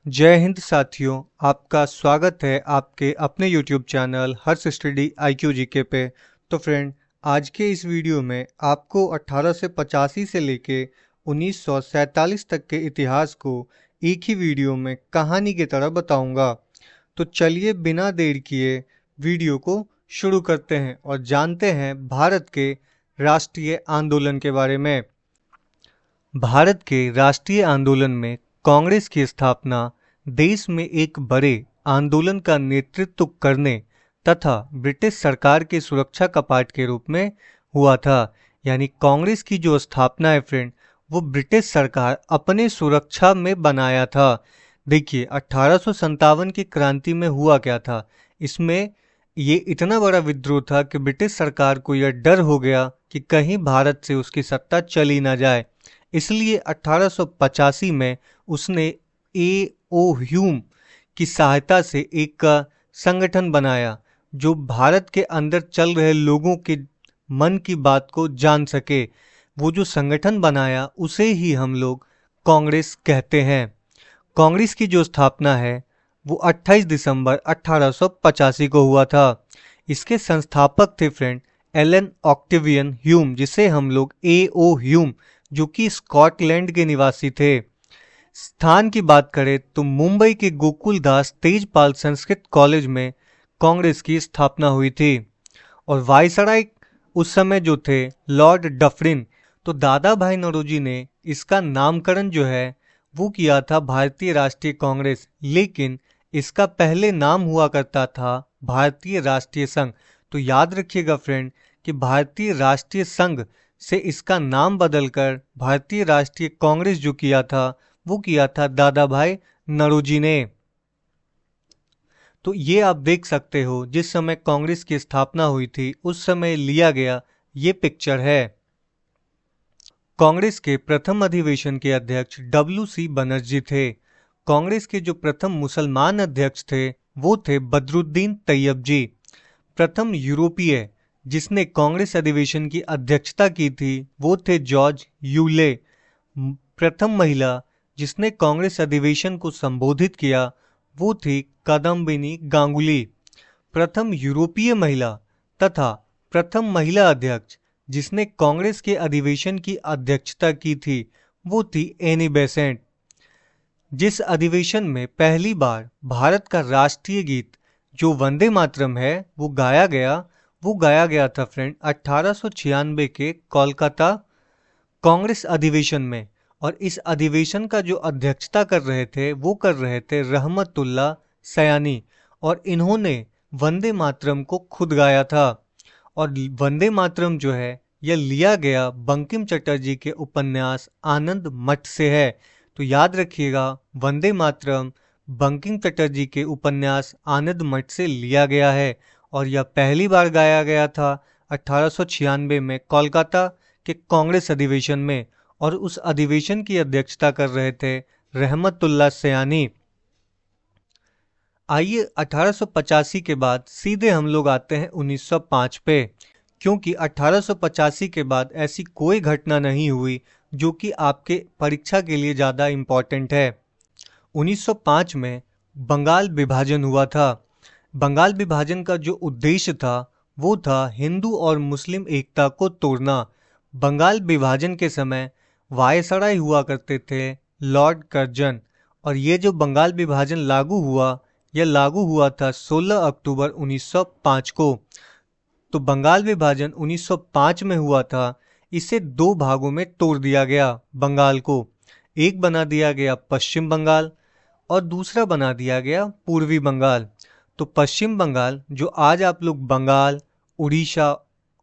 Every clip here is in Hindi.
जय हिंद साथियों, आपका स्वागत है आपके अपने YouTube चैनल हर्ष स्टडी IQ जीके पे। तो फ्रेंड, आज के इस वीडियो में आपको 1885 से लेके 1947 तक के इतिहास को एक ही वीडियो में कहानी की तरह बताऊंगा। तो चलिए बिना देर किए वीडियो को शुरू करते हैं और जानते हैं भारत के राष्ट्रीय आंदोलन के बारे में। भारत के राष्ट्रीय आंदोलन में कांग्रेस की स्थापना देश में एक बड़े आंदोलन का नेतृत्व करने तथा ब्रिटिश सरकार की सुरक्षा कपाट के रूप में हुआ था। यानी कांग्रेस की जो स्थापना है फ्रेंड, वो ब्रिटिश सरकार अपने सुरक्षा में बनाया था। देखिए 1857 की क्रांति में हुआ क्या था। इसमें ये इतना बड़ा विद्रोह था कि ब्रिटिश सरकार को यह डर हो गया कि कहीं भारत से उसकी सत्ता चली ना जाए। इसलिए 1885 में उसने ए ओ ह्यूम की सहायता से एक संगठन बनाया जो भारत के अंदर चल रहे लोगों के मन की बात को जान सके। वो जो संगठन बनाया उसे ही हम लोग कांग्रेस कहते हैं। कांग्रेस की जो स्थापना है वो 28 दिसंबर 1885 को हुआ था। इसके संस्थापक थे फ्रेंड एलन ऑक्टेवियन ह्यूम, जिसे हम लोग ए ओ ह्यूम, जो कि स्कॉटलैंड के निवासी थे। स्थान की बात करें तो मुंबई के गोकुलदास तेजपाल संस्कृत कॉलेज में कांग्रेस की स्थापना हुई थी। और वायसराय उस समय जो थे लॉर्ड डफरिन। तो दादा भाई नौरोजी ने इसका नामकरण जो है वो किया था भारतीय राष्ट्रीय कांग्रेस, लेकिन इसका पहले नाम हुआ करता था भारतीय राष्ट्रीय संघ। तो याद रखिएगा फ्रेंड कि भारतीय राष्ट्रीय संघ से इसका नाम बदलकर भारतीय राष्ट्रीय कांग्रेस जो किया था वो किया था दादा भाई नौरोजी ने। तो ये आप देख सकते हो जिस समय कांग्रेस की स्थापना हुई थी उस समय लिया गया ये पिक्चर है। कांग्रेस के प्रथम अधिवेशन के अध्यक्ष WC बनर्जी थे। कांग्रेस के जो प्रथम मुसलमान अध्यक्ष थे वो थे बदरुद्दीन तैयब जी। प्रथम यूरोपीय जिसने कांग्रेस अधिवेशन की अध्यक्षता की थी वो थे जॉर्ज यूले। प्रथम महिला जिसने कांग्रेस अधिवेशन को संबोधित किया वो थी कादम्बिनी गांगुली। प्रथम यूरोपीय महिला तथा प्रथम महिला अध्यक्ष जिसने कांग्रेस के अधिवेशन की अध्यक्षता की थी वो थी एनी बेसेंट। जिस अधिवेशन में पहली बार भारत का राष्ट्रीय गीत जो वंदे मातरम है वो गाया गया था फ्रेंड 1896 के कोलकाता कांग्रेस अधिवेशन में। और इस अधिवेशन का जो अध्यक्षता कर रहे थे रहमतुल्ला सयानी। और इन्होंने वंदे मातरम को खुद गाया था। और वंदे मातरम जो है यह लिया गया बंकिम चटर्जी के उपन्यास आनंद मठ से है। तो याद रखिएगा वंदे मातरम बंकिम चटर्जी के उपन्यास आनंद मठ से लिया गया है। और यह पहली बार गाया गया था 1896 में कोलकाता के कांग्रेस अधिवेशन में। और उस अधिवेशन की अध्यक्षता कर रहे थे रहमतुल्ला सयानी। आइए 1885 के बाद सीधे हम लोग आते हैं 1905 पे, क्योंकि 1885 के बाद ऐसी कोई घटना नहीं हुई जो कि आपके परीक्षा के लिए ज़्यादा इम्पोर्टेंट है। 1905 में बंगाल विभाजन हुआ था। बंगाल विभाजन का जो उद्देश्य था वो था हिंदू और मुस्लिम एकता को तोड़ना। बंगाल विभाजन के समय वायसराय हुआ करते थे लॉर्ड कर्जन। और ये जो बंगाल विभाजन लागू हुआ था 16 अक्टूबर 1905 को। तो बंगाल विभाजन 1905 में हुआ था। इसे दो भागों में तोड़ दिया गया बंगाल को। एक बना दिया गया पश्चिम बंगाल और दूसरा बना दिया गया पूर्वी बंगाल। तो पश्चिम बंगाल जो आज आप लोग बंगाल, उड़ीसा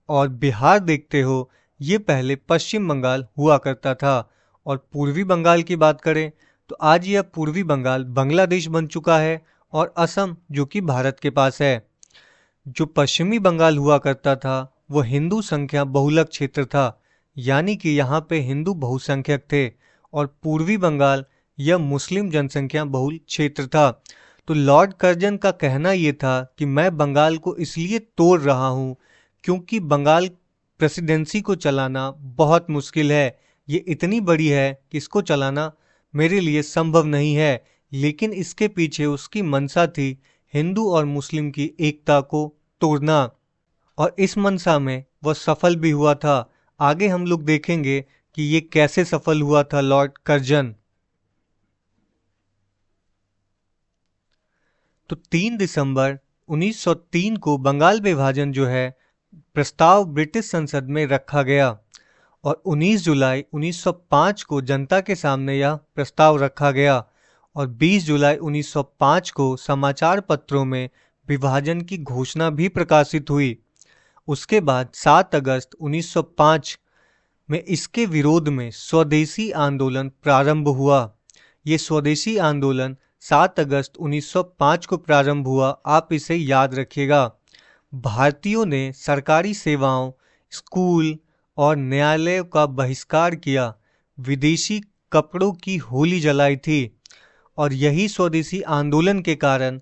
और बिहार देखते हो, ये पहले पश्चिम बंगाल हुआ करता था। और पूर्वी बंगाल की बात करें तो आज यह पूर्वी बंगाल बांग्लादेश बन चुका है और असम जो कि भारत के पास है। जो पश्चिमी बंगाल हुआ करता था वो हिंदू संख्या बहुलक क्षेत्र था, यानी कि यहाँ पे हिंदू बहुसंख्यक थे। और पूर्वी बंगाल यह मुस्लिम जनसंख्या बहुल क्षेत्र था। तो लॉर्ड कर्जन का कहना ये था कि मैं बंगाल को इसलिए तोड़ रहा हूँ क्योंकि बंगाल प्रेसिडेंसी को चलाना बहुत मुश्किल है। ये इतनी बड़ी है कि इसको चलाना मेरे लिए संभव नहीं है। लेकिन इसके पीछे उसकी मंशा थी हिंदू और मुस्लिम की एकता को तोड़ना, और इस मंशा में वह सफल भी हुआ था। आगे हम लोग देखेंगे कि ये कैसे सफल हुआ था लॉर्ड कर्जन। तो 3 दिसंबर 1903 को बंगाल विभाजन जो है प्रस्ताव ब्रिटिश संसद में रखा गया, और 19 जुलाई 1905 को जनता के सामने यह प्रस्ताव रखा गया, और 20 जुलाई 1905 को समाचार पत्रों में विभाजन की घोषणा भी प्रकाशित हुई। उसके बाद 7 अगस्त 1905 में इसके विरोध में स्वदेशी आंदोलन प्रारंभ हुआ। ये स्वदेशी आंदोलन 7 अगस्त 1905 को प्रारंभ हुआ, आप इसे याद रखिएगा। भारतीयों ने सरकारी सेवाओं, स्कूल और न्यायालयों का बहिष्कार किया, विदेशी कपड़ों की होली जलाई थी, और यही स्वदेशी आंदोलन के कारण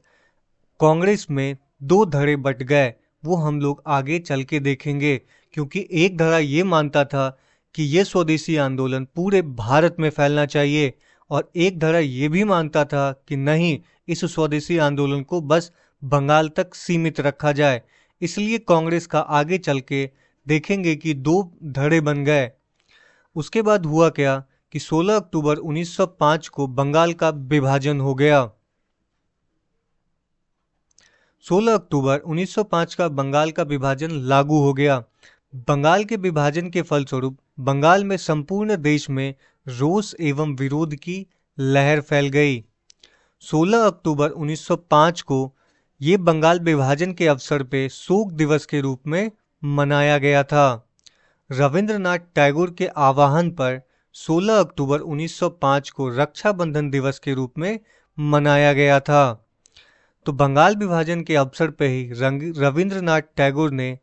कांग्रेस में 2 धड़े बट गए। वो हम लोग आगे चल के देखेंगे, क्योंकि एक धड़ा ये मानता था कि ये स्वदेशी आंदोलन पूरे भारत में फैलना चाहिए, और एक धड़ा ये भी मानता था कि नहीं, इस स्वदेशी आंदोलन को बस बंगाल तक सीमित रखा जाए। इसलिए कांग्रेस का आगे चल के देखेंगे कि 2 धड़े बन गए। उसके बाद हुआ क्या कि 16 अक्टूबर 1905 को बंगाल का विभाजन हो गया। 16 अक्टूबर 1905 का बंगाल का विभाजन लागू हो गया। बंगाल के विभाजन के फलस्वरूप बंगाल में संपूर्ण देश में रोष एवं विरोध की लहर फैल गई। 16 अक्टूबर 1905 को ये बंगाल विभाजन के अवसर पे शोक दिवस के रूप में मनाया गया था। रविंद्रनाथ टैगोर के आह्वान पर 16 अक्टूबर 1905 को रक्षाबंधन दिवस के रूप में मनाया गया था। तो बंगाल विभाजन के अवसर पर ही रविंद्रनाथ टैगोर ने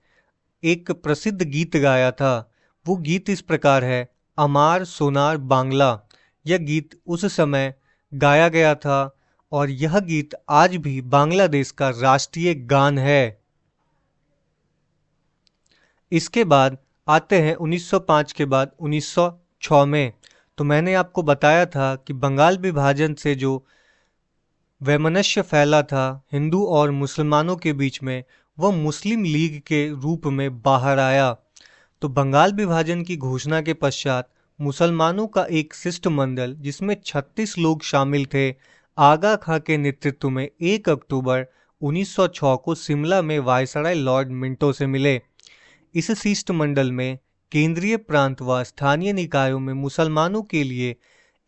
एक प्रसिद्ध गीत गाया था। वो गीत इस प्रकार है, अमार सोनार बांग्ला। यह गीत उस समय गाया गया था, और यह गीत आज भी बांग्लादेश का राष्ट्रीय गान है। इसके बाद आते हैं 1905 के बाद 1906 में। तो मैंने आपको बताया था कि बंगाल विभाजन से जो वैमनस्य फैला था हिंदू और मुसलमानों के बीच में, वह मुस्लिम लीग के रूप में बाहर आया। तो बंगाल विभाजन की घोषणा के पश्चात मुसलमानों का एक शिष्टमंडल, जिसमें 36 लोग शामिल थे, आगा खां के नेतृत्व में 1 अक्टूबर 1906 को शिमला में वायसराय लॉर्ड मिंटो से मिले। इस शिष्टमंडल में केंद्रीय प्रांत व स्थानीय निकायों में मुसलमानों के लिए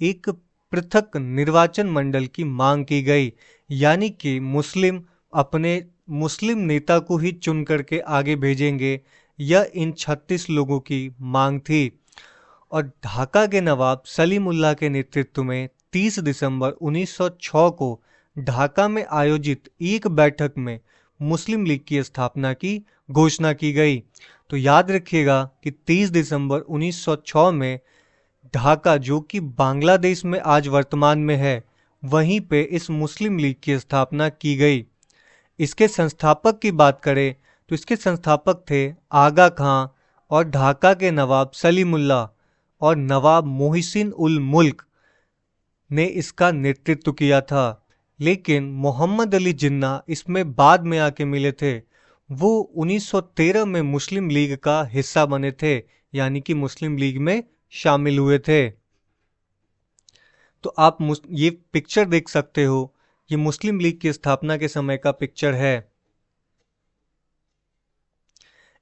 एक पृथक निर्वाचन मंडल की मांग की गई, यानी कि मुस्लिम अपने मुस्लिम नेता को ही चुन करके आगे भेजेंगे। यह इन 36 लोगों की मांग थी, और ढाका के नवाब सलीमुल्लाह के नेतृत्व में 30 दिसंबर 1906 को ढाका में आयोजित एक बैठक में मुस्लिम लीग की स्थापना की घोषणा की गई। तो याद रखिएगा कि 30 दिसंबर 1906 में ढाका, जो कि बांग्लादेश में आज वर्तमान में है, वहीं पे इस मुस्लिम लीग की स्थापना की गई। इसके संस्थापक की बात करें तो इसके संस्थापक थे आगा खां, और ढाका के नवाब सलीमुल्लाह और नवाब मोहसिन उल मुल्क ने इसका नेतृत्व किया था। लेकिन मोहम्मद अली जिन्ना इसमें बाद में आके मिले थे। वो 1913 में मुस्लिम लीग का हिस्सा बने थे, यानी कि मुस्लिम लीग में शामिल हुए थे। तो आप ये पिक्चर देख सकते हो, ये मुस्लिम लीग की स्थापना के समय का पिक्चर है।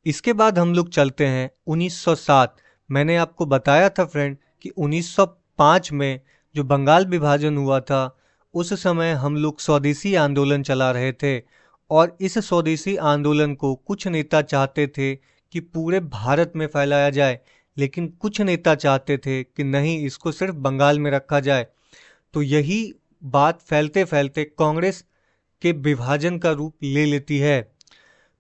इसके बाद हम लोग चलते हैं 1907। मैंने आपको बताया था फ्रेंड कि 1905 में जो बंगाल विभाजन हुआ था, उस समय हम लोग स्वदेशी आंदोलन चला रहे थे, और इस स्वदेशी आंदोलन को कुछ नेता चाहते थे कि पूरे भारत में फैलाया जाए, लेकिन कुछ नेता चाहते थे कि नहीं, इसको सिर्फ बंगाल में रखा जाए। तो यही बात फैलते फैलते कांग्रेस के विभाजन का रूप ले लेती है।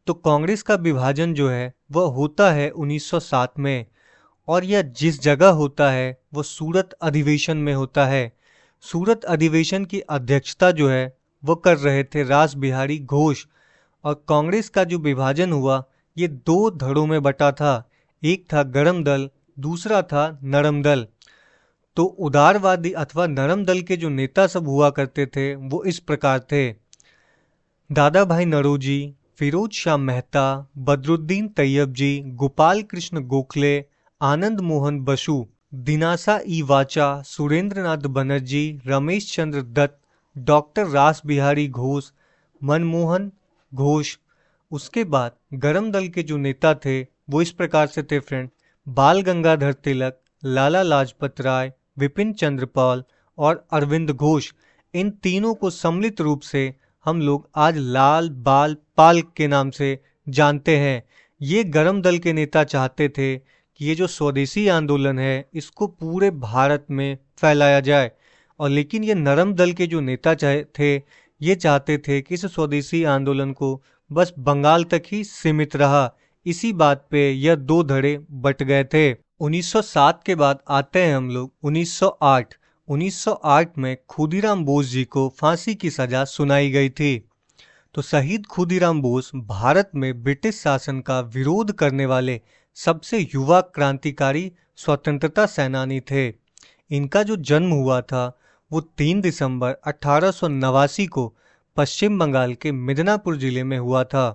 तो कांग्रेस का विभाजन जो है वह होता है 1907 में, और यह जिस जगह होता है वह सूरत अधिवेशन में होता है। सूरत अधिवेशन की अध्यक्षता जो है वो कर रहे थे रास बिहारी घोष। और कांग्रेस का जो विभाजन हुआ ये 2 धड़ों में बटा था। एक था गरम दल, दूसरा था नरम दल। तो उदारवादी अथवा नरम दल के जो नेता सब हुआ करते थे वो इस प्रकार थे: दादा भाई नौरोजी, फिरोज शाह मेहता, बदरुद्दीन तैयब जी, गोपाल कृष्ण गोखले, आनंद मोहन बसु, दिनासा ई वाचा, सुरेंद्र नाथ बनर्जी, रमेश चंद्र दत्त, डॉक्टर रास बिहारी घोष, मनमोहन घोष। उसके बाद गरम दल के जो नेता थे वो इस प्रकार से थे फ्रेंड: बाल गंगाधर तिलक, लाला लाजपत राय, विपिन चंद्र पाल और अरविंद घोष। इन तीनों को सम्मिलित रूप से हम लोग आज लाल बाल पाल के नाम से जानते हैं। ये गरम दल के नेता चाहते थे कि ये जो स्वदेशी आंदोलन है इसको पूरे भारत में फैलाया जाए, और लेकिन ये नरम दल के जो नेता थे ये चाहते थे कि इस स्वदेशी आंदोलन को बस बंगाल तक ही सीमित रहा। इसी बात पे यह दो धड़े बट गए थे। 1907 के बाद आते हैं हम लोग 1908। 1908 में खुदीराम बोस जी को फांसी की सजा सुनाई गई थी। तो शहीद खुदीराम बोस भारत में ब्रिटिश शासन का विरोध करने वाले सबसे युवा क्रांतिकारी स्वतंत्रता सेनानी थे। इनका जो जन्म हुआ था वो 3 दिसंबर 1889 को पश्चिम बंगाल के मिदनापुर जिले में हुआ था।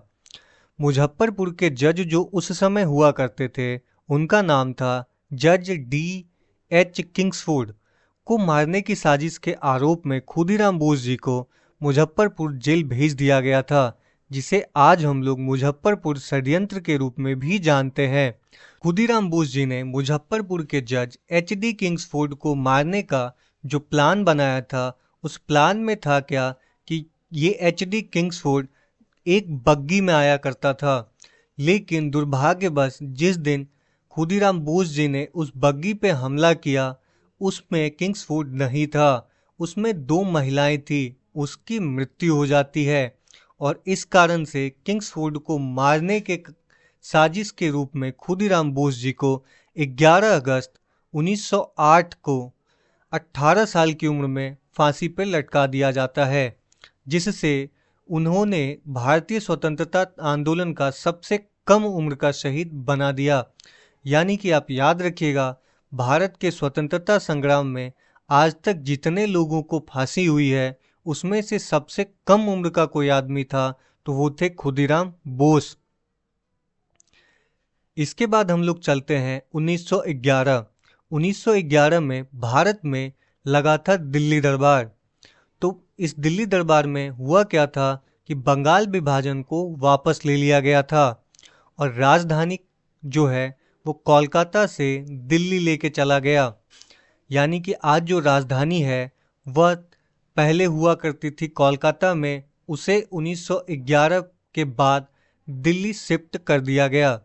मुजफ्फरपुर के जज जो उस समय हुआ करते थे उनका नाम था जज D.H. किंग्सफोर्ड। को मारने की साजिश के आरोप में खुदीराम बोस जी को मुजफ्फरपुर जेल भेज दिया गया था, जिसे आज हम लोग मुजफ्फरपुर षड्यंत्र के रूप में भी जानते हैं। खुदीराम बोस जी ने मुजफ्फरपुर के जज H.D. किंग्सफोर्ड को मारने का जो प्लान बनाया था, उस प्लान में था क्या कि ये H.D. किंग्सफोर्ड एक बग्गी में आया करता था, लेकिन दुर्भाग्यवश जिस दिन खुदीराम बोस जी ने उस बग्गी पे हमला किया उसमें किंग्सफोर्ड नहीं था, उसमें 2 महिलाएं थी। उसकी मृत्यु हो जाती है और इस कारण से किंग्सफोर्ड को मारने के साजिश के रूप में खुदीराम बोस जी को 11 अगस्त 1908 को 18 साल की उम्र में फांसी पर लटका दिया जाता है, जिससे उन्होंने भारतीय स्वतंत्रता आंदोलन का सबसे कम उम्र का शहीद बना दिया। यानी कि आप याद रखिएगा, भारत के स्वतंत्रता संग्राम में आज तक जितने लोगों को फांसी हुई है उसमें से सबसे कम उम्र का कोई आदमी था तो वो थे खुदीराम बोस। इसके बाद हम लोग चलते हैं 1911। 1911 में भारत में लगा था दिल्ली दरबार। तो इस दिल्ली दरबार में हुआ क्या था कि बंगाल विभाजन को वापस ले लिया गया था और राजधानी जो है वो कोलकाता से दिल्ली लेके चला गया। यानी कि आज जो राजधानी है वह पहले हुआ करती थी कोलकाता में, उसे 1911 के बाद दिल्ली शिफ्ट कर दिया गया।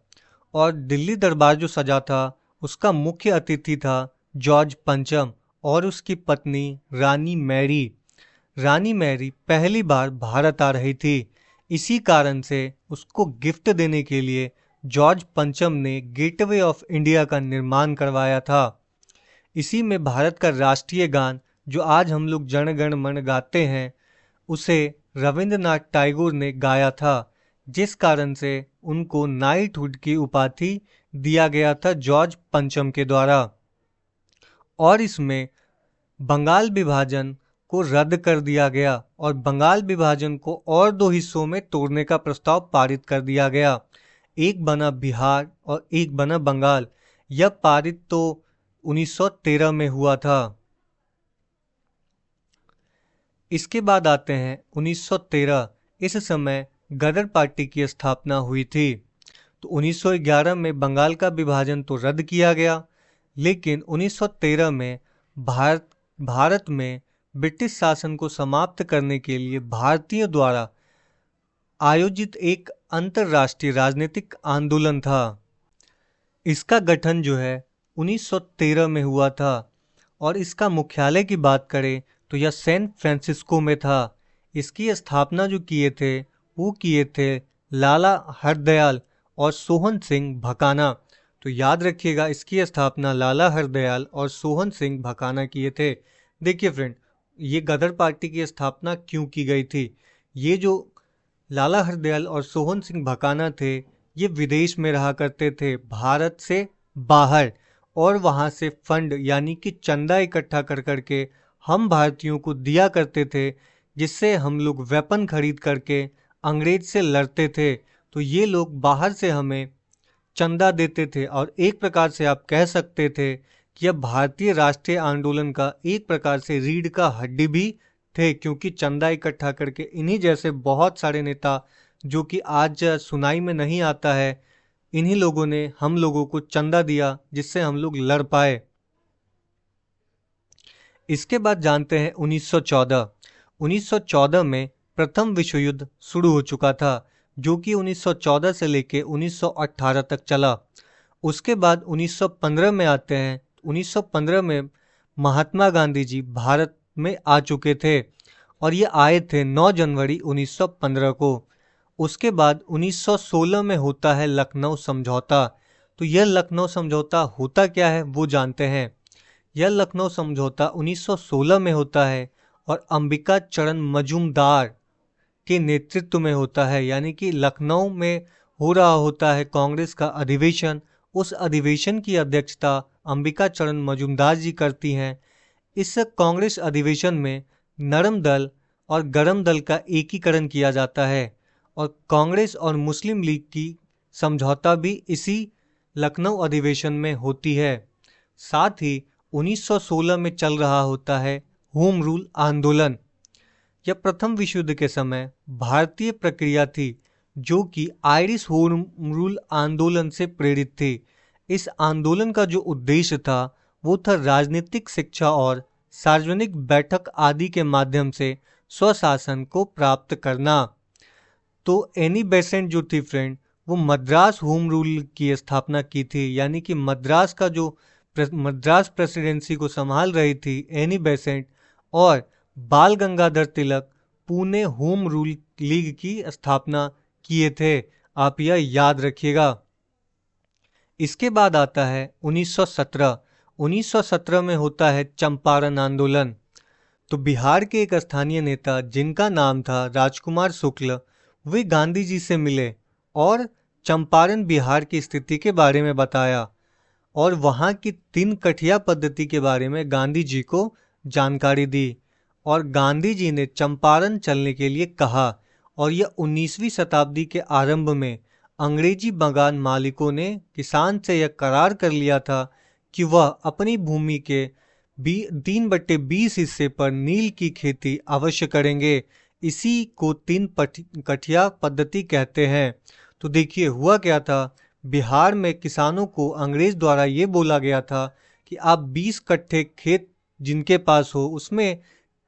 और दिल्ली दरबार जो सजा था उसका मुख्य अतिथि था जॉर्ज पंचम और उसकी पत्नी रानी मैरी। रानी मैरी पहली बार भारत आ रही थी, इसी कारण से उसको गिफ्ट देने के लिए जॉर्ज पंचम ने गेटवे ऑफ इंडिया का निर्माण करवाया था। इसी में भारत का राष्ट्रीय गान जो आज हम लोग जन गण मन गाते हैं उसे रविंद्रनाथ टैगोर ने गाया था, जिस कारण से उनको नाइटहुड की उपाधि दिया गया था जॉर्ज पंचम के द्वारा। और इसमें बंगाल विभाजन को रद्द कर दिया गया और बंगाल विभाजन को और 2 हिस्सों में तोड़ने का प्रस्ताव पारित कर दिया गया। एक बना बिहार और एक बना बंगाल। यह पारित तो 1913 में हुआ था। इसके बाद आते हैं 1913। इस समय गदर पार्टी की स्थापना हुई थी। तो 1911 में बंगाल का विभाजन तो रद्द किया गया, लेकिन 1913 में भारत में ब्रिटिश शासन को समाप्त करने के लिए भारतीयों द्वारा आयोजित एक अंतर्राष्ट्रीय राजनीतिक आंदोलन था। इसका गठन जो है 1913 में हुआ था और इसका मुख्यालय की बात करें तो यह सैन फ्रांसिस्को में था। इसकी स्थापना जो किए थे वो किए थे लाला हरदयाल और सोहन सिंह भकाना। तो याद रखिएगा, इसकी स्थापना लाला हरदयाल और सोहन सिंह भकाना किए थे। देखिए फ्रेंड, ये गदर पार्टी की स्थापना क्यों की गई थी? ये जो लाला हरदयाल और सोहन सिंह भकाना थे ये विदेश में रहा करते थे, भारत से बाहर, और वहाँ से फंड यानी कि चंदा इकट्ठा कर करके हम भारतीयों को दिया करते थे, जिससे हम लोग वेपन खरीद करके अंग्रेज से लड़ते थे। तो ये लोग बाहर से हमें चंदा देते थे और एक प्रकार से आप कह सकते थे कि यह भारतीय राष्ट्रीय आंदोलन का एक प्रकार से रीढ़ का हड्डी भी थे, क्योंकि चंदा इकट्ठा करके इन्हीं जैसे बहुत सारे नेता जो कि आज सुनाई में नहीं आता है, इन्हीं लोगों ने हम लोगों को चंदा दिया जिससे हम लोग लड़ पाए। इसके बाद जानते हैं 1914। 1914 में प्रथम विश्व युद्ध शुरू हो चुका था, जो कि 1914 से लेके 1918 तक चला। उसके बाद 1915 में आते हैं। 1915 में महात्मा गांधी जी भारत में आ चुके थे और ये आए थे 9 जनवरी 1915 को। उसके बाद 1916 में होता है लखनऊ समझौता। तो यह लखनऊ समझौता होता क्या है वो जानते हैं। यह लखनऊ समझौता 1916 में होता है और अंबिका चरण मजूमदार के नेतृत्व में होता है, यानी कि लखनऊ में हो रहा होता है कांग्रेस का अधिवेशन। उस अधिवेशन की अध्यक्षता अंबिका चरण मजूमदार जी करती हैं। इस कांग्रेस अधिवेशन में नरम दल और गरम दल का एकीकरण किया जाता है और कांग्रेस और मुस्लिम लीग की समझौता भी इसी लखनऊ अधिवेशन में होती है। साथ ही 1916 में चल रहा होता है होम रूल आंदोलन। यह प्रथम विश्व युद्ध के समय भारतीय प्रक्रिया थी, जो कि आयरिश होम रूल आंदोलन से प्रेरित थी। इस आंदोलन का जो उद्देश्य था वो था राजनीतिक शिक्षा और सार्वजनिक बैठक आदि के माध्यम से स्वशासन को प्राप्त करना। तो एनी बेसेंट जो थी फ्रेंड, वो मद्रास होम रूल की स्थापना की थी, यानी कि मद्रास का जो मद्रास प्रेसिडेंसी को संभाल रही थी एनी बेसेंट, और बाल Gangadhar Tilak Pune home rule league की स्थापना किए थे। आप यह याद रखिएगा। इसके बाद आता है 1917। 1917 में होता है चंपारण आंदोलन। तो बिहार के एक स्थानीय नेता जिनका नाम था राजकुमार शुक्ल, वे गांधी जी से मिले और चंपारण बिहार की स्थिति के बारे में बताया और वहाँ की 3 कठिया पद्धति के बारे में गांधी जी को जानकारी दी और गांधी जी ने चंपारण चलने के लिए कहा। और यह 19वीं शताब्दी के आरंभ में अंग्रेजी बगान मालिकों ने किसान से यह करार कर लिया था कि वह अपनी भूमि के 3/20 हिस्से पर नील की खेती अवश्य करेंगे। इसी को 3 कठिया पद्धति कहते हैं। तो देखिए हुआ क्या था, बिहार में किसानों को अंग्रेज द्वारा ये बोला गया था कि आप 20 कट्ठे खेत जिनके पास हो उसमें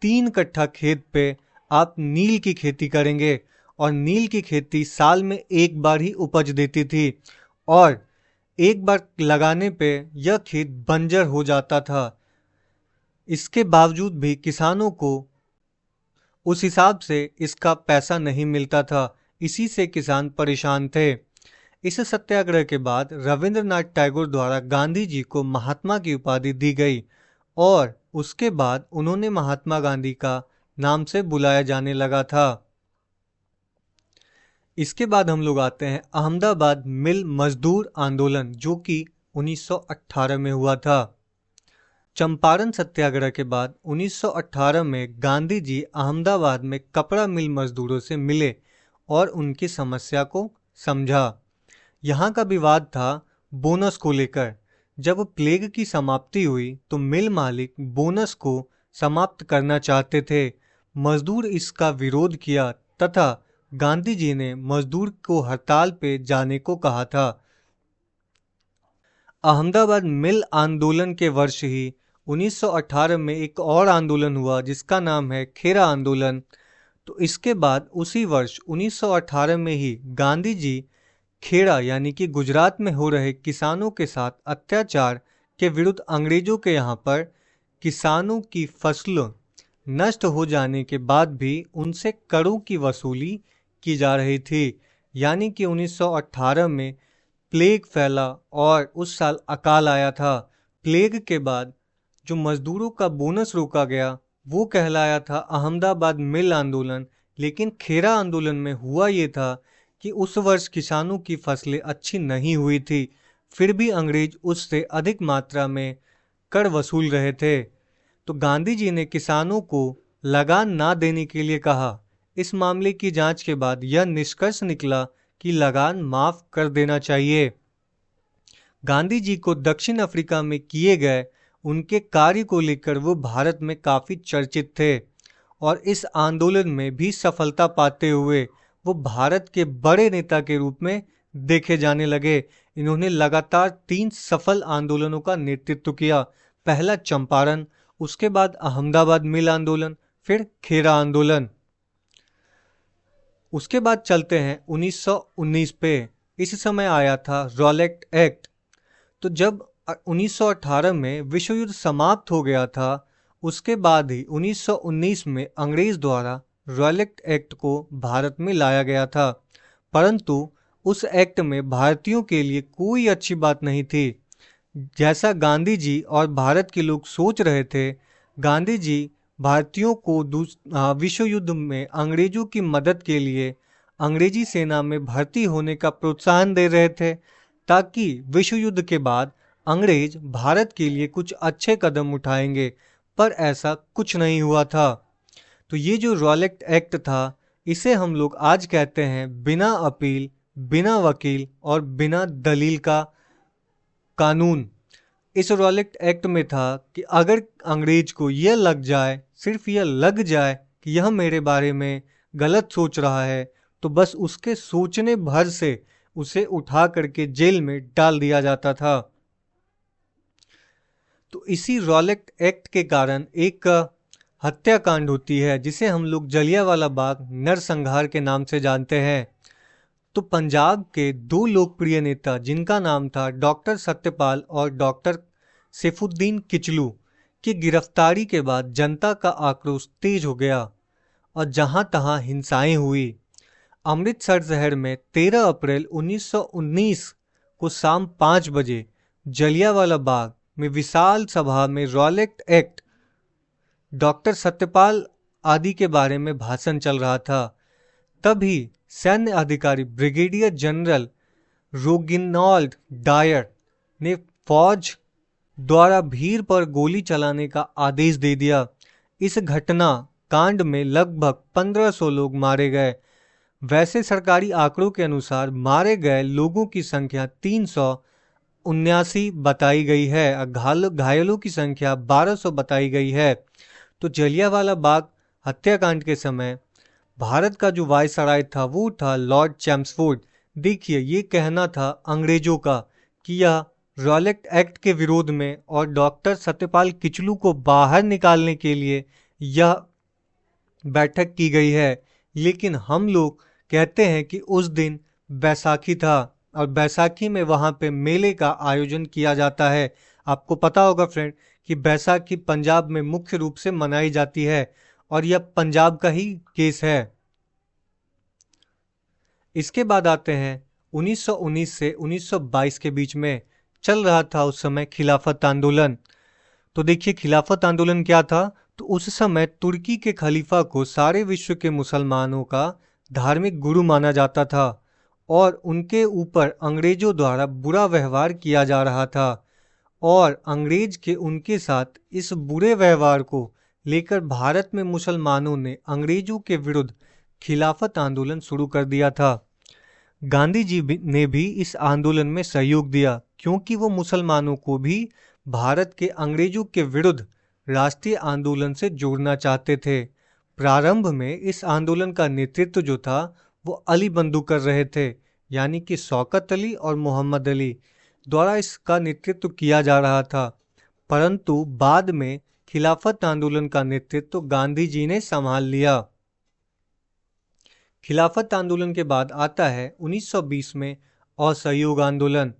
3 कट्ठा खेत पे आप नील की खेती करेंगे और नील की खेती साल में एक बार ही उपज देती थी और एक बार लगाने पे यह खेत बंजर हो जाता था। इसके बावजूद भी किसानों को उस हिसाब से इसका पैसा नहीं मिलता था, इसी से किसान परेशान थे। इस सत्याग्रह के बाद रविंद्रनाथ टैगोर द्वारा गांधी जी को महात्मा की उपाधि दी गई और उसके बाद उन्होंने महात्मा गांधी का नाम से बुलाया जाने लगा था। इसके बाद हम लोग आते हैं अहमदाबाद मिल मजदूर आंदोलन, जो कि 1918 में हुआ था। चंपारण सत्याग्रह के बाद 1918 में गांधी जी अहमदाबाद में कपड़ा मिल मजदूरों से मिले और उनकी समस्या को समझा। यहाँ का विवाद था बोनस को लेकर। जब प्लेग की समाप्ति हुई तो मिल मालिक बोनस को समाप्त करना चाहते थे। मजदूर इसका विरोध किया तथा गांधी जी ने मजदूर को हड़ताल पे जाने को कहा था। अहमदाबाद मिल आंदोलन के वर्ष ही 1918 में एक और आंदोलन हुआ जिसका नाम है खेरा आंदोलन। तो इसके बाद उसी वर्ष 1918 में ही गांधी जी खेड़ा यानी कि गुजरात में हो रहे किसानों के साथ अत्याचार के विरुद्ध अंग्रेजों के यहाँ पर किसानों की फसल नष्ट हो जाने के बाद भी उनसे करों की वसूली की जा रही थी। यानी कि 1918 में प्लेग फैला और उस साल अकाल आया था। प्लेग के बाद जो मजदूरों का बोनस रोका गया वो कहलाया था अहमदाबाद मिल आंदोलन। लेकिन खेरा आंदोलन में हुआ ये था कि उस वर्ष किसानों की फसलें अच्छी नहीं हुई थी, फिर भी अंग्रेज उससे अधिक मात्रा में कर वसूल रहे थे। तो गांधी जी ने किसानों को लगान ना देने के लिए कहा। इस मामले की जांच के बाद यह निष्कर्ष निकला कि लगान माफ कर देना चाहिए। गांधी जी को दक्षिण अफ्रीका में किए गए उनके कार्य को लेकर वो भारत में काफी चर्चित थे और इस आंदोलन में भी सफलता पाते हुए वो भारत के बड़े नेता के रूप में देखे जाने लगे। इन्होंने लगातार 3 सफल आंदोलनों का नेतृत्व किया। पहला चंपारण, उसके बाद अहमदाबाद मिल आंदोलन, फिर खेरा आंदोलन। उसके बाद चलते हैं 1919 पे। इस समय आया था रॉलेट एक्ट। तो जब 1918 में विश्व युद्ध समाप्त हो गया था, उसके बाद ही 1919 में अंग्रेज द्वारा रॉलेट एक्ट को भारत में लाया गया था। परंतु उस एक्ट में भारतीयों के लिए कोई अच्छी बात नहीं थी। जैसा गांधी जी और भारत के लोग सोच रहे थे, गांधी जी भारतीयों को विश्व युद्ध में अंग्रेजों की मदद के लिए अंग्रेजी सेना में भर्ती होने का प्रोत्साहन दे रहे थे, ताकि विश्व युद्ध के बाद अंग्रेज भारत के लिए कुछ अच्छे कदम उठाएंगे। पर ऐसा कुछ नहीं हुआ था। तो ये जो रॉलेट एक्ट था, इसे हम लोग आज कहते हैं बिना अपील, बिना वकील और बिना दलील का कानून। इस रॉलेट एक्ट में था कि अगर अंग्रेज को यह लग जाए, सिर्फ यह लग जाए कि यह मेरे बारे में गलत सोच रहा है, तो बस उसके सोचने भर से उसे उठा करके जेल में डाल दिया जाता था। तो इसी रॉलेट एक्ट के कारण एक हत्याकांड होती है, जिसे हम लोग जलियांवाला बाग नरसंहार के नाम से जानते हैं। तो पंजाब के 2 लोकप्रिय नेता, जिनका नाम था डॉक्टर सत्यपाल और डॉक्टर सैफुद्दीन किचलू, की गिरफ्तारी के बाद जनता का आक्रोश तेज हो गया और जहां तहां हिंसाएं हुई। अमृतसर शहर में 13 अप्रैल 1919 को शाम 5 बजे जलियांवाला बाग में विशाल सभा में रॉलेट एक्ट, डॉक्टर सत्यपाल आदि के बारे में भाषण चल रहा था। तभी सैन्य अधिकारी ब्रिगेडियर जनरल रोगिनॉल्ड डायर ने फौज द्वारा भीड़ पर गोली चलाने का आदेश दे दिया। इस घटना कांड में लगभग 1500 लोग मारे गए। वैसे सरकारी आंकड़ों के अनुसार मारे गए लोगों की संख्या 379 बताई गई है। घायलों की संख्या 1200 बताई गई है। तो जलियांवाला बाग हत्याकांड के समय भारत का जो वायसराय था वो था लॉर्ड चैम्सफोर्ड। देखिए, ये कहना था अंग्रेजों का कि यह रॉलेट एक्ट के विरोध में और डॉक्टर सत्यपाल किचलू को बाहर निकालने के लिए यह बैठक की गई है। लेकिन हम लोग कहते हैं कि उस दिन बैसाखी था और बैसाखी में वहाँ पे मेले का आयोजन किया जाता है। आपको पता होगा फ्रेंड कि बैसाखी पंजाब में मुख्य रूप से मनाई जाती है और यह पंजाब का ही केस है। इसके बाद आते हैं 1919 से 1922 के बीच में चल रहा था उस समय खिलाफत आंदोलन। तो देखिए, खिलाफत आंदोलन क्या था। तो उस समय तुर्की के खलीफा को सारे विश्व के मुसलमानों का धार्मिक गुरु माना जाता था और उनके ऊपर अंग्रेजों द्वारा बुरा व्यवहार किया जा रहा था और अंग्रेज के उनके साथ इस बुरे व्यवहार को लेकर भारत में मुसलमानों ने अंग्रेजों के विरुद्ध खिलाफत आंदोलन शुरू कर दिया था। गांधी जी ने भी इस आंदोलन में सहयोग दिया, क्योंकि वो मुसलमानों को भी भारत के अंग्रेजों के विरुद्ध राष्ट्रीय आंदोलन से जोड़ना चाहते थे। प्रारंभ में इस आंदोलन का नेतृत्व जो था वो अली बंधु कर रहे थे, यानी कि शौकत अली और मोहम्मद अली द्वारा इसका नेतृत्व किया जा रहा था। परंतु बाद में खिलाफत आंदोलन का नेतृत्व गांधी जी ने संभाल लिया। खिलाफत आंदोलन के बाद आता है 1920 में असहयोग आंदोलन।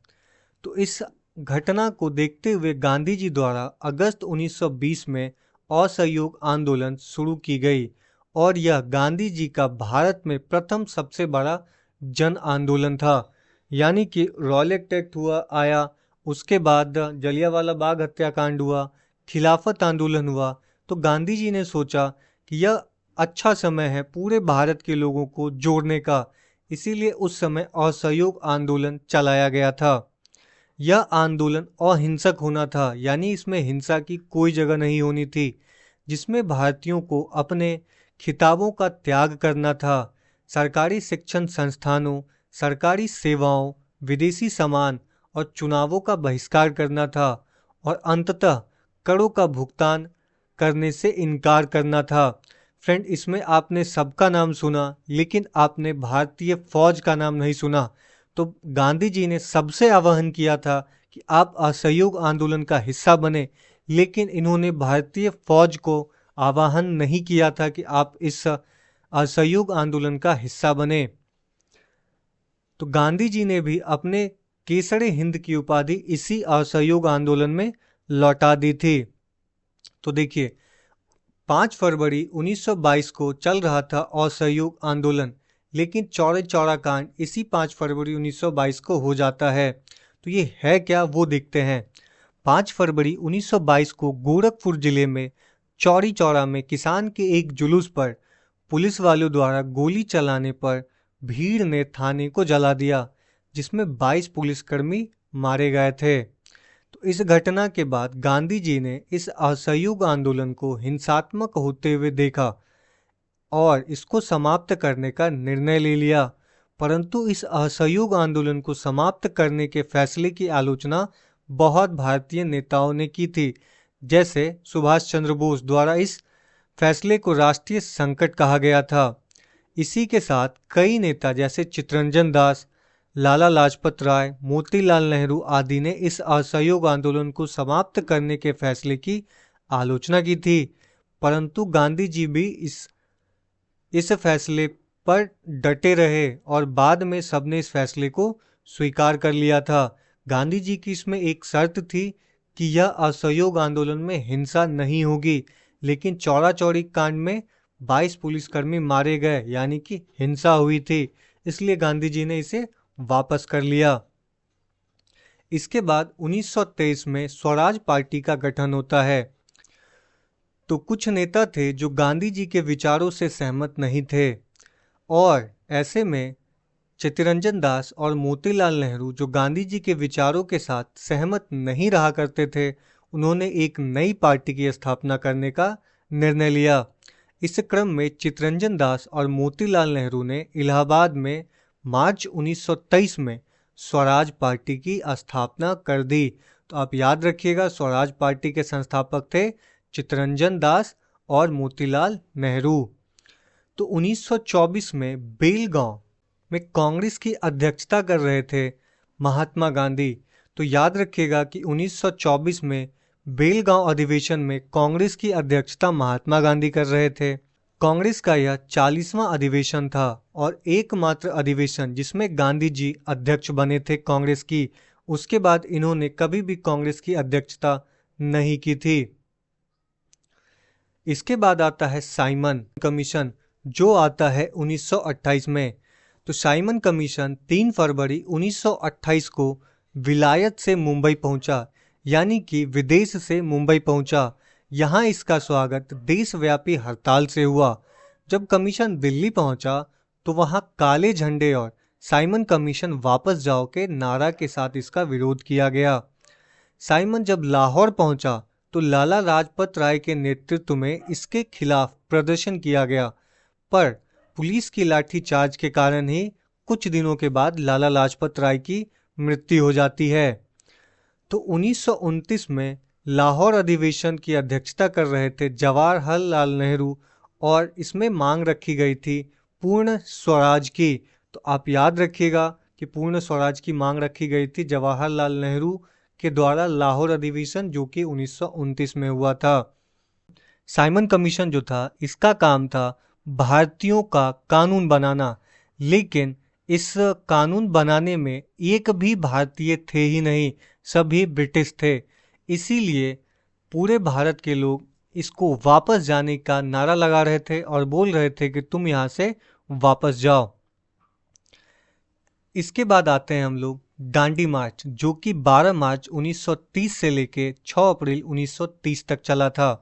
तो इस घटना को देखते हुए गांधी जी द्वारा अगस्त 1920 में असहयोग आंदोलन शुरू की गई और यह गांधी जी का भारत में प्रथम सबसे बड़ा जन आंदोलन था। यानी कि रॉलेट एक्ट आया, उसके बाद जलियांवाला बाग हत्याकांड हुआ, खिलाफत आंदोलन हुआ। तो गांधी जी ने सोचा कि यह अच्छा समय है पूरे भारत के लोगों को जोड़ने का, इसीलिए उस समय असहयोग आंदोलन चलाया गया था। यह आंदोलन अहिंसक होना था, यानी इसमें हिंसा की कोई जगह नहीं होनी थी, जिसमें भारतीयों को अपने खिताबों का त्याग करना था, सरकारी शिक्षण संस्थानों, सरकारी सेवाओं, विदेशी सामान और चुनावों का बहिष्कार करना था और अंततः करों का भुगतान करने से इनकार करना था। फ्रेंड, इसमें आपने सबका नाम सुना, लेकिन आपने भारतीय फौज का नाम नहीं सुना। तो गांधी जी ने सबसे आह्वान किया था कि आप असहयोग आंदोलन का हिस्सा बने, लेकिन इन्होंने भारतीय फौज को आह्वान नहीं किया था कि आप इस असहयोग आंदोलन का हिस्सा बने। तो गांधी जी ने भी अपने केसरे हिंद की उपाधि इसी असहयोग आंदोलन में लौटा दी थी। तो देखिए, 5 फरवरी 1922 को चल रहा था असहयोग आंदोलन, लेकिन चौरी चौरा कांड इसी 5 फरवरी 1922 को हो जाता है। तो ये है क्या, वो देखते हैं। 5 फरवरी 1922 को गोरखपुर जिले में चौरी चौरा में किसान के एक जुलूस पर पुलिस वालों द्वारा गोली चलाने पर भीड़ ने थाने को जला दिया, जिसमें 22 पुलिसकर्मी मारे गए थे। तो इस घटना के बाद गांधी जी ने इस असहयोग आंदोलन को हिंसात्मक होते हुए देखा और इसको समाप्त करने का निर्णय ले लिया। परंतु इस असहयोग आंदोलन को समाप्त करने के फैसले की आलोचना बहुत भारतीय नेताओं ने की थी, जैसे सुभाष चंद्र बोस द्वारा इस फैसले को राष्ट्रीय संकट कहा गया था। इसी के साथ कई नेता जैसे चित्तरंजन दास, लाला लाजपत राय, मोतीलाल नेहरू आदि ने इस असहयोग आंदोलन को समाप्त करने के फैसले की आलोचना की थी, परंतु गांधी जी भी इस फैसले पर डटे रहे और बाद में सबने इस फैसले को स्वीकार कर लिया था। गांधी जी की इसमें एक शर्त थी कि यह असहयोग आंदोलन में हिंसा नहीं होगी, लेकिन चौरा चौरी कांड में 22 पुलिसकर्मी मारे गए, यानी कि हिंसा हुई थी, इसलिए गांधी जी ने इसे वापस कर लिया। इसके बाद 1923 में स्वराज पार्टी का गठन होता है। तो कुछ नेता थे जो गांधी जी के विचारों से सहमत नहीं थे और ऐसे में चित्तरंजन दास और मोतीलाल नेहरू, जो गांधी जी के विचारों के साथ सहमत नहीं रहा करते थे, उन्होंने एक नई पार्टी की स्थापना करने का निर्णय लिया। इस क्रम में चित्तरंजन दास और मोतीलाल नेहरू ने इलाहाबाद में मार्च 1923 में स्वराज पार्टी की स्थापना कर दी। तो आप याद रखिएगा, स्वराज पार्टी के संस्थापक थे चित्तरंजन दास और मोतीलाल नेहरू। तो 1924 में बेलगांव में कांग्रेस की अध्यक्षता कर रहे थे महात्मा गांधी। तो याद रखिएगा कि 1924 में बेलगांव अधिवेशन में कांग्रेस की अध्यक्षता महात्मा गांधी कर रहे थे। कांग्रेस का यह 40वां अधिवेशन था और एकमात्र अधिवेशन जिसमें गांधी जी अध्यक्ष बने थे कांग्रेस की। उसके बाद इन्होंने कभी भी कांग्रेस की अध्यक्षता नहीं की थी। इसके बाद आता है साइमन कमीशन, जो आता है 1928 में। तो साइमन कमीशन 3 फरवरी 1928 को विलायत से मुंबई पहुंचा, यानी कि विदेश से मुंबई पहुंचा। यहाँ इसका स्वागत देशव्यापी हड़ताल से हुआ। जब कमीशन दिल्ली पहुंचा तो वहाँ काले झंडे और साइमन कमीशन वापस जाओ के नारा के साथ इसका विरोध किया गया। साइमन जब लाहौर पहुंचा तो लाला लाजपत राय के नेतृत्व में इसके खिलाफ प्रदर्शन किया गया, पर पुलिस की लाठीचार्ज के कारण ही कुछ दिनों के बाद लाला लाजपत राय की मृत्यु हो जाती है। तो 1929 में लाहौर अधिवेशन की अध्यक्षता कर रहे थे जवाहरलाल नेहरू और इसमें मांग रखी गई थी पूर्ण स्वराज की। तो आप याद रखिएगा कि पूर्ण स्वराज की मांग रखी गई थी जवाहरलाल नेहरू के द्वारा लाहौर अधिवेशन, जो कि 1929 में हुआ था। साइमन कमीशन जो था, इसका काम था भारतीयों का कानून बनाना, लेकिन इस कानून बनाने में एक भी भारतीय थे ही नहीं, सभी ब्रिटिश थे। इसीलिए पूरे भारत के लोग इसको वापस जाने का नारा लगा रहे थे और बोल रहे थे कि तुम यहाँ से वापस जाओ। इसके बाद आते हैं हम लोग दांडी मार्च, जो कि 12 मार्च 1930 से लेके 6 अप्रैल 1930 तक चला था।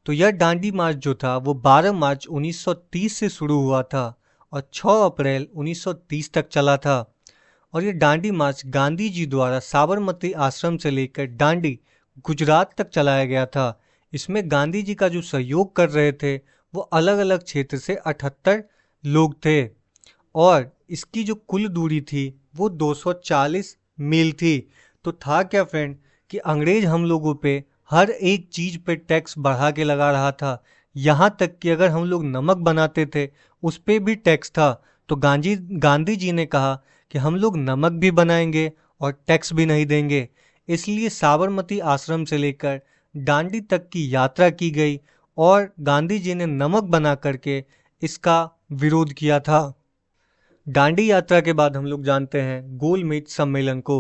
तो यह दांडी मार्च जो था वो 12 मार्च 1930 से शुरू हुआ था और 6 अप्रैल 1930 तक चला था। और ये दांडी मार्च गांधी जी द्वारा साबरमती आश्रम से लेकर दांडी गुजरात तक चलाया गया था। इसमें गांधी जी का जो सहयोग कर रहे थे वो अलग अलग क्षेत्र से 78 लोग थे और इसकी जो कुल दूरी थी वो 240 मील थी। तो था क्या फ्रेंड कि अंग्रेज हम लोगों पे हर एक चीज पे टैक्स बढ़ा के लगा रहा था। यहाँ तक कि अगर हम लोग नमक बनाते थे उस पे भी टैक्स था। तो गांधी जी ने कहा कि हम लोग नमक भी बनाएंगे और टैक्स भी नहीं देंगे। इसलिए साबरमती आश्रम से लेकर दांडी तक की यात्रा की गई और गांधी जी ने नमक बना करके इसका विरोध किया था। दांडी यात्रा के बाद हम लोग जानते हैं गोलमेज सम्मेलन को।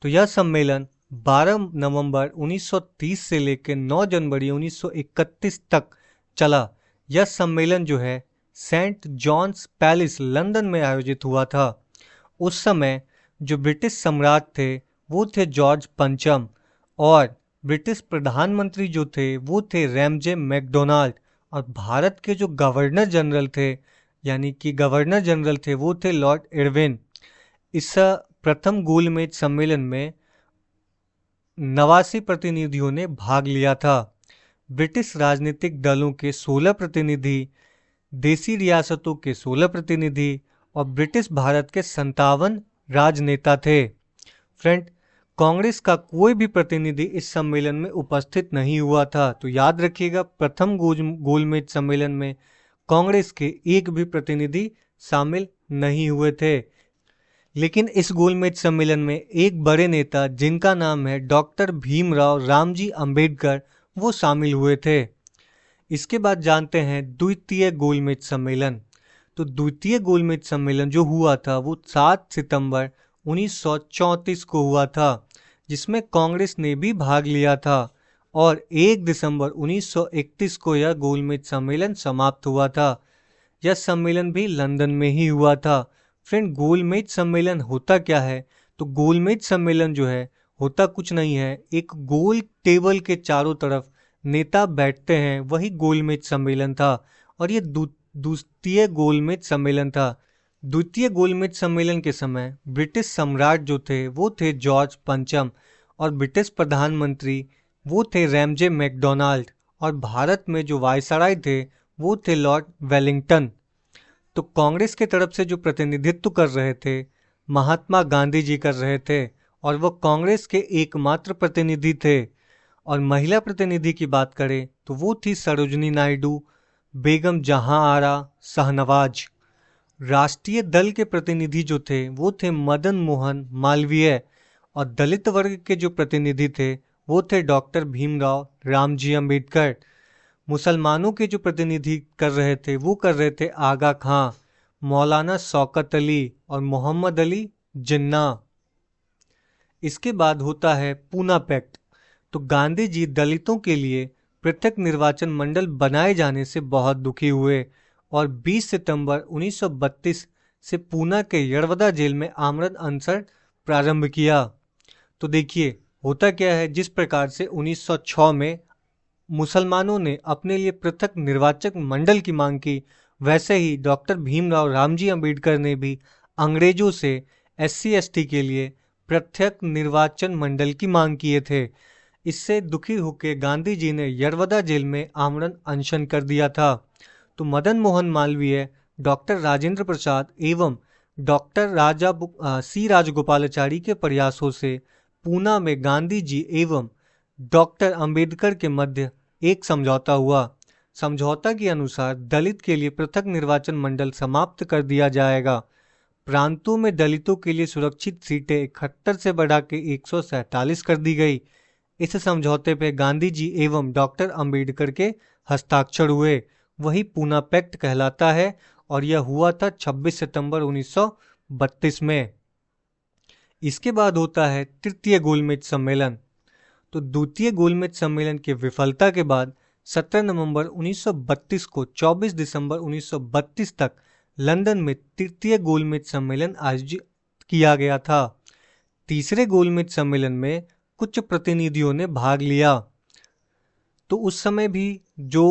तो यह सम्मेलन 12 नवंबर 1930 से लेकर 9 जनवरी 1931 तक चला। यह सम्मेलन जो है सेंट जॉन्स पैलेस लंदन में आयोजित हुआ था। उस समय जो ब्रिटिश सम्राट थे वो थे जॉर्ज पंचम और ब्रिटिश प्रधानमंत्री जो थे वो थे रैमजे मैकडोनाल्ड और भारत के जो गवर्नर जनरल थे यानी कि गवर्नर जनरल थे वो थे लॉर्ड इरविन। इस प्रथम गोलमेज सम्मेलन में 89 प्रतिनिधियों ने भाग लिया था। ब्रिटिश राजनीतिक दलों के 16 प्रतिनिधि, देसी रियासतों के 16 प्रतिनिधि और ब्रिटिश भारत के 57 राजनेता थे। फ्रेंड, कांग्रेस का कोई भी प्रतिनिधि इस सम्मेलन में उपस्थित नहीं हुआ था। तो याद रखिएगा प्रथम गोलमेज सम्मेलन में कांग्रेस के एक भी प्रतिनिधि शामिल नहीं हुए थे। लेकिन इस गोलमेज सम्मेलन में एक बड़े नेता जिनका नाम है डॉक्टर भीमराव रामजी अंबेडकर वो शामिल हुए थे। इसके बाद जानते हैं द्वितीय गोलमेज सम्मेलन। तो द्वितीय गोलमेज सम्मेलन जो हुआ था वो 7 सितंबर 1934 को हुआ था जिसमें कांग्रेस ने भी भाग लिया था और 1 दिसंबर 1931 को यह गोलमेज सम्मेलन समाप्त हुआ था। यह सम्मेलन भी लंदन में ही हुआ था। फ्रेंड, गोलमेज सम्मेलन होता क्या है? तो गोलमेज सम्मेलन जो है होता कुछ नहीं है, एक गोल टेबल के चारों तरफ नेता बैठते हैं, वही गोलमेज सम्मेलन था और ये द्वितीय गोलमेज सम्मेलन था। द्वितीय गोलमेज सम्मेलन के समय ब्रिटिश सम्राट जो थे वो थे जॉर्ज पंचम और ब्रिटिश प्रधानमंत्री वो थे रैमजे मैकडोनाल्ड और भारत में जो वायसराय थे वो थे लॉर्ड वेलिंगटन। तो कांग्रेस के तरफ से जो प्रतिनिधित्व कर रहे थे महात्मा गांधी जी कर रहे थे और वो कांग्रेस के एकमात्र प्रतिनिधि थे। और महिला प्रतिनिधि की बात करें तो वो थी सरोजनी नायडू, बेगम जहां आरा शाहनवाज। राष्ट्रीय दल के प्रतिनिधि जो थे वो थे मदन मोहन मालवीय और दलित वर्ग के जो प्रतिनिधि थे वो थे डॉक्टर भीमराव रामजी अंबेडकर। मुसलमानों के जो प्रतिनिधि कर रहे थे वो कर रहे थे आगा खां, मौलाना शौकत अली और मोहम्मद अली जिन्ना। इसके बाद होता है पूना पैक्ट। तो गांधी जी दलितों के लिए पृथक निर्वाचन मंडल बनाए जाने से बहुत दुखी हुए और 20 सितंबर 1932 से पूना के यड़वदा जेल में आमरण अनशन प्रारंभ किया। तो देखिए होता क्या है, जिस प्रकार से 1906 में मुसलमानों ने अपने लिए पृथक निर्वाचक मंडल की मांग की, वैसे ही डॉक्टर भीमराव रामजी अंबेडकर ने भी अंग्रेजों से SC ST के लिए पृथक निर्वाचन मंडल की मांग किए थे। इससे दुखी होकर गांधी जी ने यड़वदा जेल में आमरण अनशन कर दिया था। तो मदन मोहन मालवीय, डॉक्टर राजेंद्र प्रसाद एवं डॉक्टर सी राजगोपालाचारी के प्रयासों से पूना में गांधी जी एवं डॉक्टर अंबेडकर के मध्य एक समझौता हुआ। समझौता के अनुसार दलित के लिए पृथक निर्वाचन मंडल समाप्त कर दिया जाएगा। प्रांतों में दलितों के लिए सुरक्षित सीटें 71 से बढ़ा के 147 कर दी गई। इस समझौते पर गांधी जी एवं डॉक्टर अंबेडकर के हस्ताक्षर हुए, वही पूना पैक्ट कहलाता है और यह हुआ था 26 सितंबर 1932 में। इसके बाद होता है तृतीय गोलमेज सम्मेलन। तो द्वितीय गोलमेज सम्मेलन की विफलता के बाद 17 नवंबर 1932 को 24 दिसंबर 1932 तक लंदन में तृतीय गोलमेज सम्मेलन आयोजित किया गया था। तीसरे गोलमेज सम्मेलन में कुछ प्रतिनिधियों ने भाग लिया। तो उस समय भी जो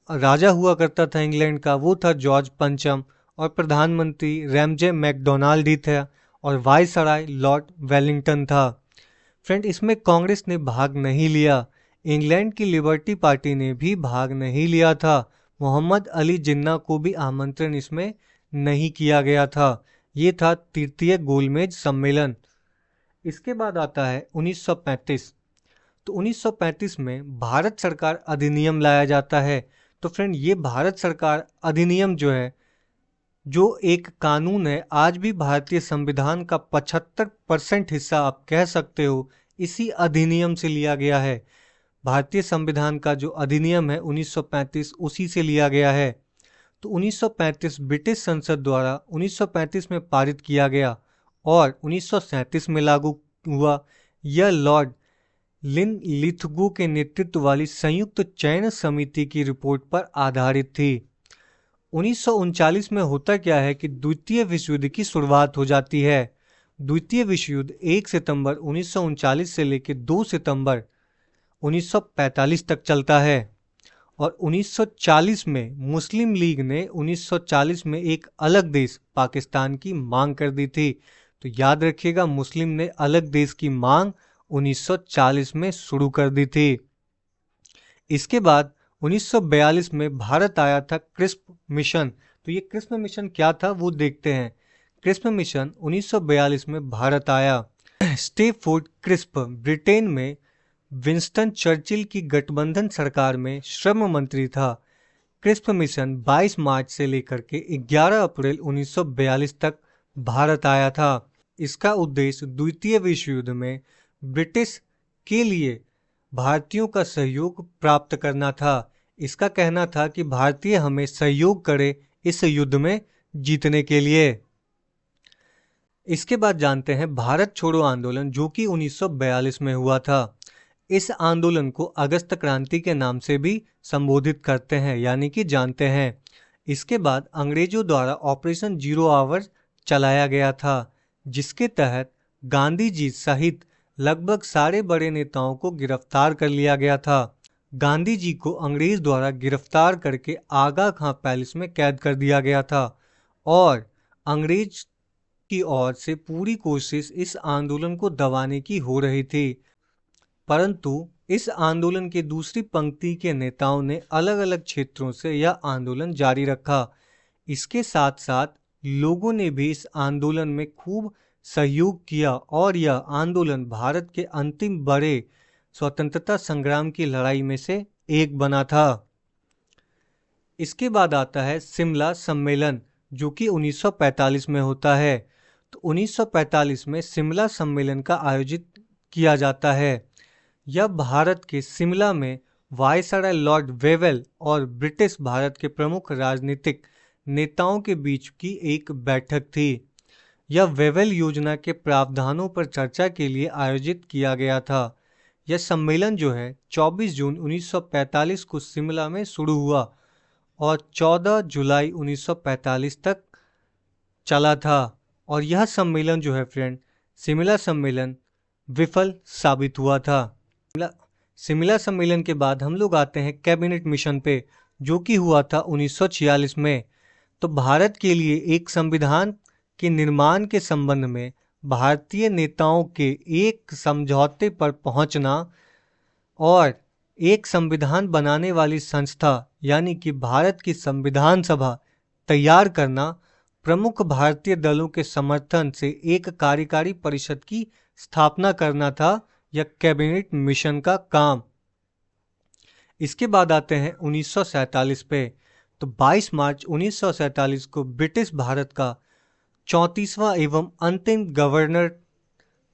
राजा हुआ करता था इंग्लैंड का वो था जॉर्ज पंचम और प्रधानमंत्री रैमजे मैकडोनाल्ड ही थे और वायसराय लॉर्ड वेलिंगटन था। फ्रेंड, इसमें कांग्रेस ने भाग नहीं लिया। इंग्लैंड की लिबर्टी पार्टी ने भी भाग नहीं लिया था। मोहम्मद अली जिन्ना को भी आमंत्रण इसमें नहीं किया गया था। ये था तृतीय गोलमेज सम्मेलन। इसके बाद आता है 1935। तो 1935 में भारत सरकार अधिनियम लाया जाता है। तो फ्रेंड, ये भारत सरकार अधिनियम जो है, जो एक कानून है, आज भी भारतीय संविधान का 75% हिस्सा आप कह सकते हो इसी अधिनियम से लिया गया है। भारतीय संविधान का जो अधिनियम है 1935 उसी से लिया गया है। तो 1935 ब्रिटिश संसद द्वारा 1935 में पारित किया गया और 1937 में लागू हुआ। यह लॉर्ड लिनलिथगो के नेतृत्व वाली संयुक्त चयन समिति की रिपोर्ट पर आधारित थी। 1939 में होता क्या है कि द्वितीय विश्व युद्ध की शुरुआत हो जाती है। द्वितीय विश्व युद्ध 1 सितंबर 1939 से लेकर 2 सितंबर 1945 तक चलता है और 1940 में मुस्लिम लीग ने 1940 में एक अलग देश पाकिस्तान की मांग कर दी थी। तो याद रखिएगा, मुस्लिम ने अलग देश की मांग 1940 में शुरू कर दी थी। इसके बाद 1942 में भारत आया था क्रिस्प मिशन। तो ये क्रिस्प मिशन क्या था वो देखते हैं। क्रिस्प मिशन 1942 में भारत आया। स्टेफोर्ड क्रिस्प ब्रिटेन में विंस्टन चर्चिल की गठबंधन सरकार में श्रम मंत्री था। क्रिस्प मिशन 22 मार्च से लेकर के 11 अप्रैल 1942 तक भारत आया था। इसका उद्देश्य द्वितीय विश्व युद्ध में ब्रिटिश के लिए भारतीयों का सहयोग प्राप्त करना था। इसका कहना था कि भारतीय हमें सहयोग करे इस युद्ध में जीतने के लिए। इसके बाद जानते हैं भारत छोड़ो आंदोलन, जो कि 1942 में हुआ था। इस आंदोलन को अगस्त क्रांति के नाम से भी संबोधित करते हैं, यानी कि जानते हैं। इसके बाद अंग्रेजों द्वारा ऑपरेशन जीरो आवर चलाया गया था, जिसके तहत गांधी जी सहित लगभग सारे बड़े नेताओं को गिरफ्तार कर लिया गया था। गांधी जी को अंग्रेज द्वारा गिरफ्तार करके आगा खां पैलेस में कैद कर दिया गया था और अंग्रेज की ओर से पूरी कोशिश इस आंदोलन को दबाने की हो रही थी। परंतु इस आंदोलन के दूसरी पंक्ति के नेताओं ने अलग अलग क्षेत्रों से यह आंदोलन जारी रखा। इसके साथ साथ लोगों ने भी इस आंदोलन में खूब सहयोग किया और यह आंदोलन भारत के अंतिम बड़े स्वतंत्रता संग्राम की लड़ाई में से एक बना था। इसके बाद आता है शिमला सम्मेलन, जो कि 1945 में होता है। तो 1945 में शिमला सम्मेलन का आयोजित किया जाता है। यह भारत के शिमला में वायसराय लॉर्ड वेवेल और ब्रिटिश भारत के प्रमुख राजनीतिक नेताओं के बीच की एक बैठक थी। यह वेवेल योजना के प्रावधानों पर चर्चा के लिए आयोजित किया गया था। यह सम्मेलन जो है 24 जून 1945 को शिमला में शुरू हुआ और 14 जुलाई 1945 तक चला था। और यह सम्मेलन जो है फ्रेंड, शिमला सम्मेलन विफल साबित हुआ था। शिमला सम्मेलन के बाद हम लोग आते हैं कैबिनेट मिशन पे, जो कि हुआ था 1946 में। तो भारत के लिए एक संविधान के निर्माण के संबंध में भारतीय नेताओं के एक समझौते पर पहुंचना और एक संविधान बनाने वाली संस्था यानी कि भारत की संविधान सभा तैयार करना, प्रमुख भारतीय दलों के समर्थन से एक कार्यकारी परिषद की स्थापना करना था यह कैबिनेट मिशन का काम। इसके बाद आते हैं 1947 पे। तो 22 मार्च 1947 को ब्रिटिश भारत का 34वां एवं अंतिम governor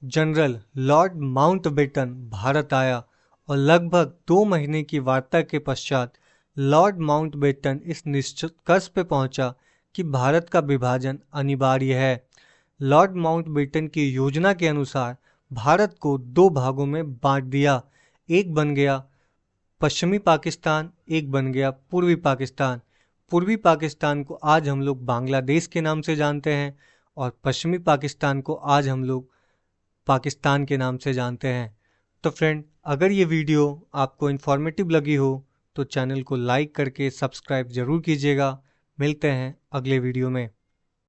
general Lord Mountbatten Bharat आया और लगभग 2 महीने की वार्ता के पश्चात लॉर्ड माउंटबेटन इस निष्कर्ष पे पहुंचा कि भारत का विभाजन अनिवार्य है। लॉर्ड माउंटबेटन की योजना के अनुसार भारत को 2 भागों में बांट दिया। एक बन गया पश्चिमी पाकिस्तान, एक बन गया पूर्वी पाकिस्तान। पूर्वी पाकिस्तान को आज हम लोग बांग्लादेश के नाम से जानते हैं और पश्चिमी पाकिस्तान को आज हम लोग पाकिस्तान के नाम से जानते हैं। तो फ्रेंड, अगर ये वीडियो आपको इन्फॉर्मेटिव लगी हो तो चैनल को लाइक करके सब्सक्राइब जरूर कीजिएगा। मिलते हैं अगले वीडियो में।